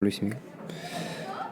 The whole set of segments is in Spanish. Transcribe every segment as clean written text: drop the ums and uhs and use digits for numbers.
Luis Miguel.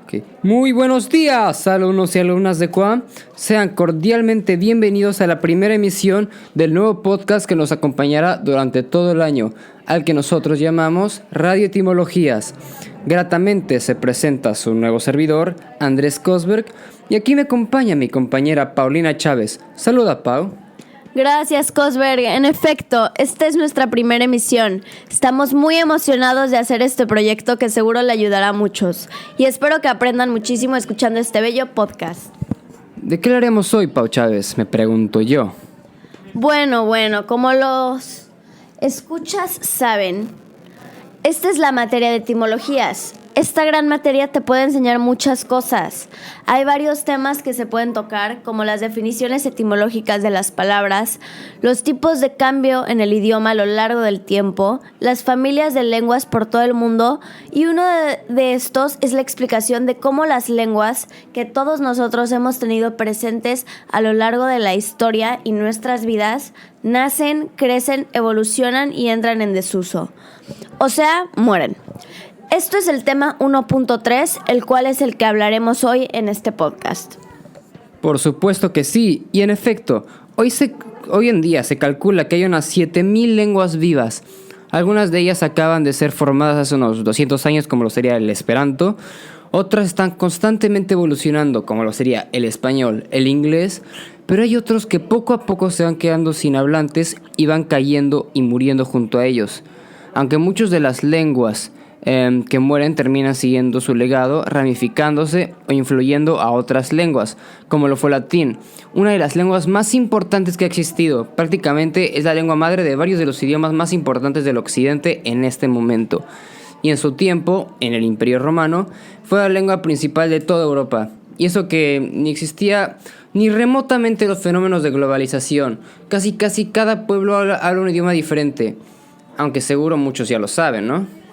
Ok. Muy buenos días, alumnos y alumnas de CUAM. Sean cordialmente bienvenidos a la primera emisión del nuevo podcast que nos acompañará durante todo el año, al que nosotros llamamos Radio Etimologías. Gratamente se presenta su nuevo servidor, Andrés Cosberg, y aquí me acompaña mi compañera Paulina Chávez. Saluda, Pau. Gracias, Cosberg. En efecto, esta es nuestra primera emisión. Estamos muy emocionados de hacer este proyecto que seguro le ayudará a muchos. Y espero que aprendan muchísimo escuchando este bello podcast. ¿De qué hablaremos hoy, Pau Chávez? Me pregunto yo. Bueno, como los escuchas saben, esta es la materia de etimologías. Esta gran materia te puede enseñar muchas cosas. Hay varios temas que se pueden tocar, como las definiciones etimológicas de las palabras, los tipos de cambio en el idioma a lo largo del tiempo, las familias de lenguas por todo el mundo, y uno de estos es la explicación de cómo las lenguas que todos nosotros hemos tenido presentes a lo largo de la historia y nuestras vidas nacen, crecen, evolucionan y entran en desuso. O sea, mueren. Esto es el tema 1.3, el cual es el que hablaremos hoy en este podcast. Por supuesto que sí, y en efecto, hoy en día se calcula que hay unas 7.000 lenguas vivas. Algunas de ellas acaban de ser formadas hace unos 200 años, como lo sería el Esperanto. Otras están constantemente evolucionando, como lo sería el español, el inglés. Pero hay otros que poco a poco se van quedando sin hablantes y van cayendo y muriendo junto a ellos. Aunque muchas de las lenguas que mueren terminan siguiendo su legado, ramificándose o influyendo a otras lenguas, como lo fue el latín, una de las lenguas más importantes que ha existido. Prácticamente es la lengua madre de varios de los idiomas más importantes del occidente en este momento. Y en su tiempo, en el Imperio Romano, fue la lengua principal de toda Europa. Y eso que ni existía ni remotamente los fenómenos de globalización. Casi cada pueblo habla un idioma diferente. Aunque seguro muchos ya lo saben, ¿no?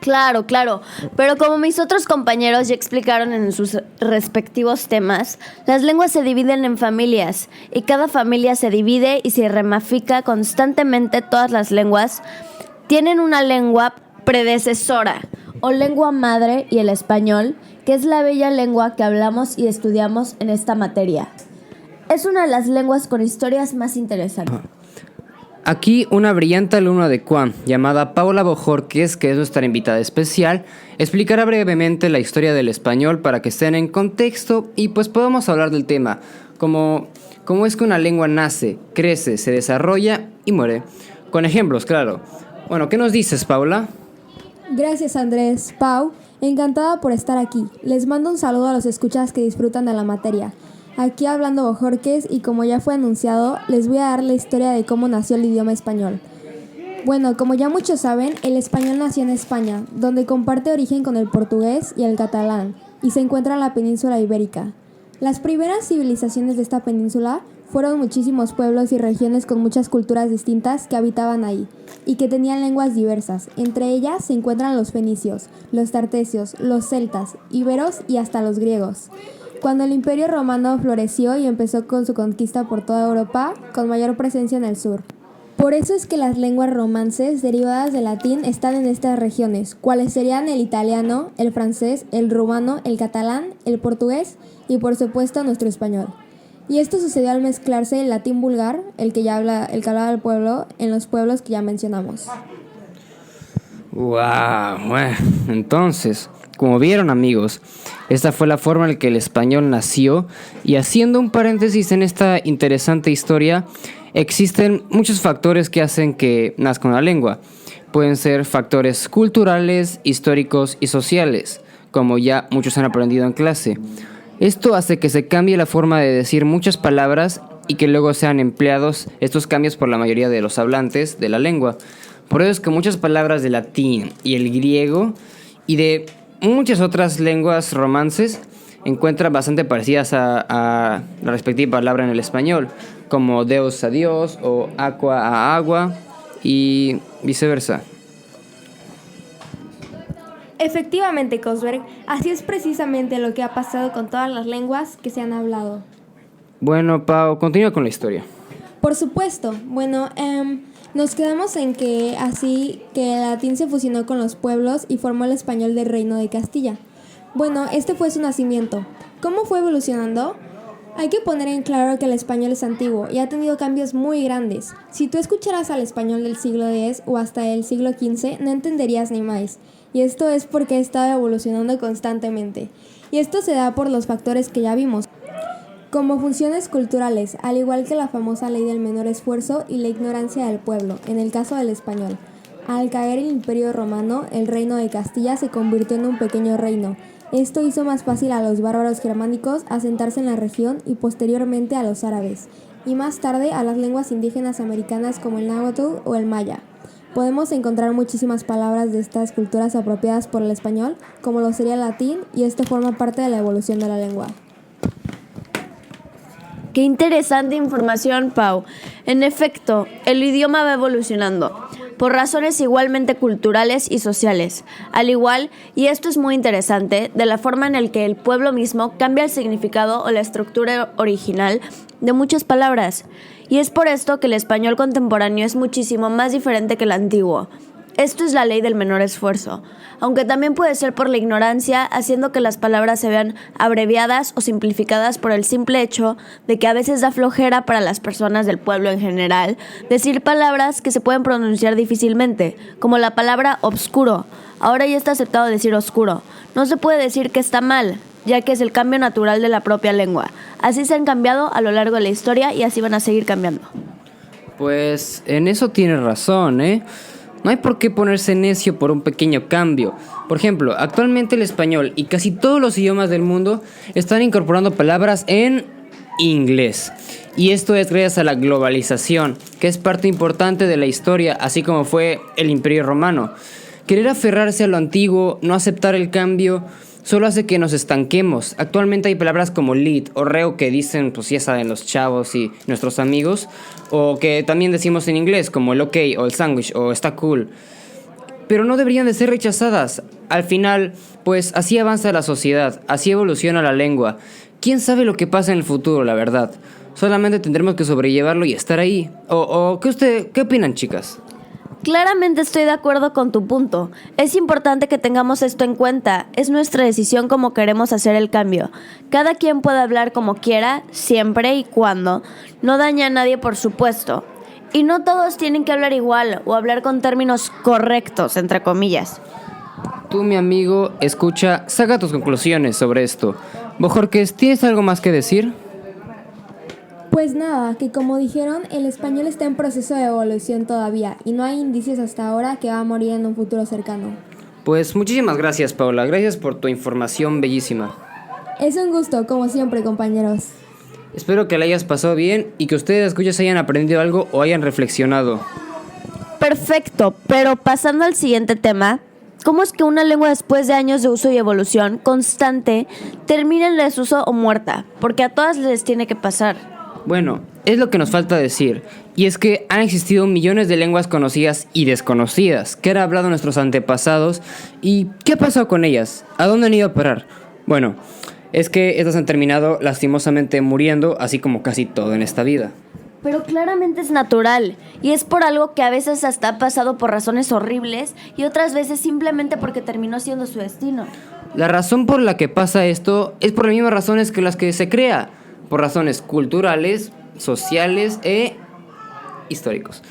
Claro, pero como mis otros compañeros ya explicaron en sus respectivos temas, las lenguas se dividen en familias y cada familia se divide y se ramifica constantemente. Todas las lenguas tienen una lengua predecesora o lengua madre y el español, que es la bella lengua que hablamos y estudiamos en esta materia. Es una de las lenguas con historias más interesantes. Aquí una brillante alumna de CUAM llamada Paula Bojorquez, que es nuestra invitada especial, explicará brevemente la historia del español para que estén en contexto y pues podamos hablar del tema, como es que una lengua nace, crece, se desarrolla y muere. Con ejemplos, claro. Bueno, ¿qué nos dices, Paula? Gracias, Andrés. Pau, encantada por estar aquí. Les mando un saludo a los escuchas que disfrutan de la materia. Aquí hablando Bojorquez, y como ya fue anunciado, les voy a dar la historia de cómo nació el idioma español. Bueno, como ya muchos saben, el español nació en España, donde comparte origen con el portugués y el catalán, y se encuentra en la península ibérica. Las primeras civilizaciones de esta península fueron muchísimos pueblos y regiones con muchas culturas distintas que habitaban ahí, y que tenían lenguas diversas. Entre ellas se encuentran los fenicios, los tartesios, los celtas, íberos y hasta los griegos. Cuando el Imperio Romano floreció y empezó con su conquista por toda Europa, con mayor presencia en el sur. Por eso es que las lenguas romances derivadas del latín están en estas regiones, cuales serían el italiano, el francés, el rumano, el catalán, el portugués y por supuesto nuestro español. Y esto sucedió al mezclarse el latín vulgar, el que hablaba el pueblo, en los pueblos que ya mencionamos. ¡Wow! Bueno, entonces, como vieron, amigos, esta fue la forma en la que el español nació. Y haciendo un paréntesis en esta interesante historia, existen muchos factores que hacen que nazca una lengua. Pueden ser factores culturales, históricos y sociales, como ya muchos han aprendido en clase. Esto hace que se cambie la forma de decir muchas palabras y que luego sean empleados estos cambios por la mayoría de los hablantes de la lengua. Por eso es que muchas palabras del latín y el griego y de muchas otras lenguas romances encuentran bastante parecidas a la respectiva palabra en el español, como Deus a Dios o aqua a agua y viceversa. Efectivamente, Cosberg, así es precisamente lo que ha pasado con todas las lenguas que se han hablado. Bueno, Pau, continúa con la historia. Por supuesto. Bueno, Nos quedamos en que así que el latín se fusionó con los pueblos y formó el español del Reino de Castilla. Bueno, este fue su nacimiento. ¿Cómo fue evolucionando? Hay que poner en claro que el español es antiguo y ha tenido cambios muy grandes. Si tú escucharas al español del siglo X o hasta el siglo XV, no entenderías ni más. Y esto es porque ha estado evolucionando constantemente. Y esto se da por los factores que ya vimos, como funciones culturales, al igual que la famosa ley del menor esfuerzo y la ignorancia del pueblo, en el caso del español. Al caer el Imperio Romano, el Reino de Castilla se convirtió en un pequeño reino. Esto hizo más fácil a los bárbaros germánicos asentarse en la región y posteriormente a los árabes, y más tarde a las lenguas indígenas americanas como el náhuatl o el maya. Podemos encontrar muchísimas palabras de estas culturas apropiadas por el español, como lo sería el latín, y esto forma parte de la evolución de la lengua. Qué interesante información, Pau. En efecto, el idioma va evolucionando por razones igualmente culturales y sociales, al igual, y esto es muy interesante, de la forma en la que el pueblo mismo cambia el significado o la estructura original de muchas palabras. Y es por esto que el español contemporáneo es muchísimo más diferente que el antiguo. Esto es la ley del menor esfuerzo, aunque también puede ser por la ignorancia, haciendo que las palabras se vean abreviadas o simplificadas por el simple hecho de que a veces da flojera para las personas del pueblo en general decir palabras que se pueden pronunciar difícilmente, como la palabra obscuro. Ahora ya está aceptado decir oscuro. No se puede decir que está mal, ya que es el cambio natural de la propia lengua. Así se han cambiado a lo largo de la historia y así van a seguir cambiando. Pues en eso tienes razón, ¿eh? No hay por qué ponerse necio por un pequeño cambio. Por ejemplo, actualmente el español y casi todos los idiomas del mundo están incorporando palabras en inglés. Y esto es gracias a la globalización, que es parte importante de la historia, así como fue el Imperio Romano. Querer aferrarse a lo antiguo, no aceptar el cambio, solo hace que nos estanquemos. Actualmente hay palabras como lit o reo que dicen, pues ya saben, los chavos y nuestros amigos, o que también decimos en inglés, como el ok o el sándwich o está cool. Pero no deberían de ser rechazadas. Al final, pues así avanza la sociedad, así evoluciona la lengua. ¿Quién sabe lo que pasa en el futuro, la verdad? Solamente tendremos que sobrellevarlo y estar ahí. ¿Qué opinan, chicas? Claramente estoy de acuerdo con tu punto. Es importante que tengamos esto en cuenta. Es nuestra decisión cómo queremos hacer el cambio. Cada quien puede hablar como quiera, siempre y cuando. No daña a nadie, por supuesto. Y no todos tienen que hablar igual o hablar con términos correctos, entre comillas. Tú, mi amigo, saca tus conclusiones sobre esto. Bojorquez, ¿tienes algo más que decir? Pues nada, que como dijeron, el español está en proceso de evolución todavía y no hay indicios hasta ahora que va a morir en un futuro cercano. Pues muchísimas gracias, Paula. Gracias por tu información bellísima. Es un gusto, como siempre, compañeros. Espero que la hayas pasado bien y que ustedes escuchas hayan aprendido algo o hayan reflexionado. Perfecto, pero pasando al siguiente tema, ¿cómo es que una lengua después de años de uso y evolución constante termina en desuso o muerta? Porque a todas les tiene que pasar. Bueno, es lo que nos falta decir, y es que han existido millones de lenguas conocidas y desconocidas que han hablado nuestros antepasados, y ¿qué ha pasado con ellas? ¿A dónde han ido a parar? Bueno, es que estas han terminado lastimosamente muriendo, así como casi todo en esta vida. Pero claramente es natural, y es por algo que a veces hasta ha pasado por razones horribles y otras veces simplemente porque terminó siendo su destino. La razón por la que pasa esto es por las mismas razones que las que se crea, por razones culturales, sociales e históricos.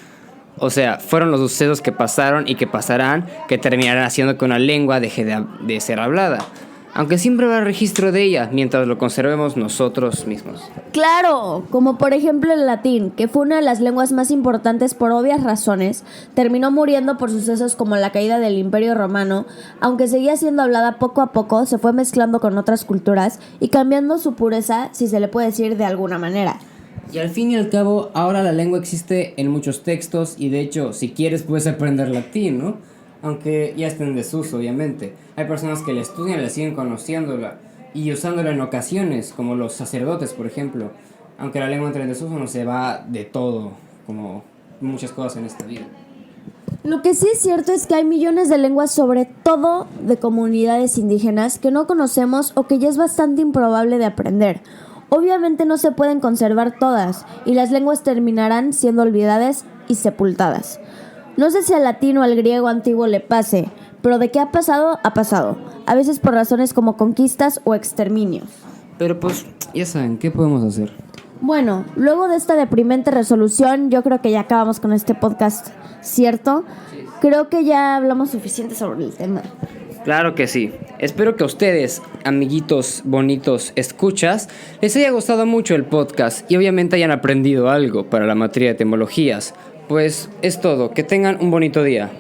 O sea, fueron los sucesos que pasaron y que pasarán que terminarán haciendo que una lengua deje de ser hablada. Aunque siempre habrá registro de ella mientras lo conservemos nosotros mismos. Claro, como por ejemplo el latín, que fue una de las lenguas más importantes por obvias razones, terminó muriendo por sucesos como la caída del Imperio Romano, aunque seguía siendo hablada poco a poco, se fue mezclando con otras culturas y cambiando su pureza, si se le puede decir de alguna manera. Y al fin y al cabo, ahora la lengua existe en muchos textos y de hecho, si quieres puedes aprender latín, ¿no? Aunque ya está en desuso, obviamente. Hay personas que la estudian y la siguen conociéndola y usándola en ocasiones, como los sacerdotes, por ejemplo. Aunque la lengua entre en desuso, no se va de todo, como muchas cosas en esta vida. Lo que sí es cierto es que hay millones de lenguas, sobre todo de comunidades indígenas, que no conocemos o que ya es bastante improbable de aprender. Obviamente no se pueden conservar todas y las lenguas terminarán siendo olvidadas y sepultadas. No sé si al latín o al griego antiguo le pase, pero de qué ha pasado, ha pasado. A veces por razones como conquistas o exterminios. Pero pues, ya saben, ¿qué podemos hacer? Bueno, luego de esta deprimente resolución, yo creo que ya acabamos con este podcast, ¿cierto? Creo que ya hablamos suficiente sobre el tema. Claro que sí. Espero que a ustedes, amiguitos bonitos escuchas, les haya gustado mucho el podcast y obviamente hayan aprendido algo para la materia de etimologías. Pues es todo. Que tengan un bonito día.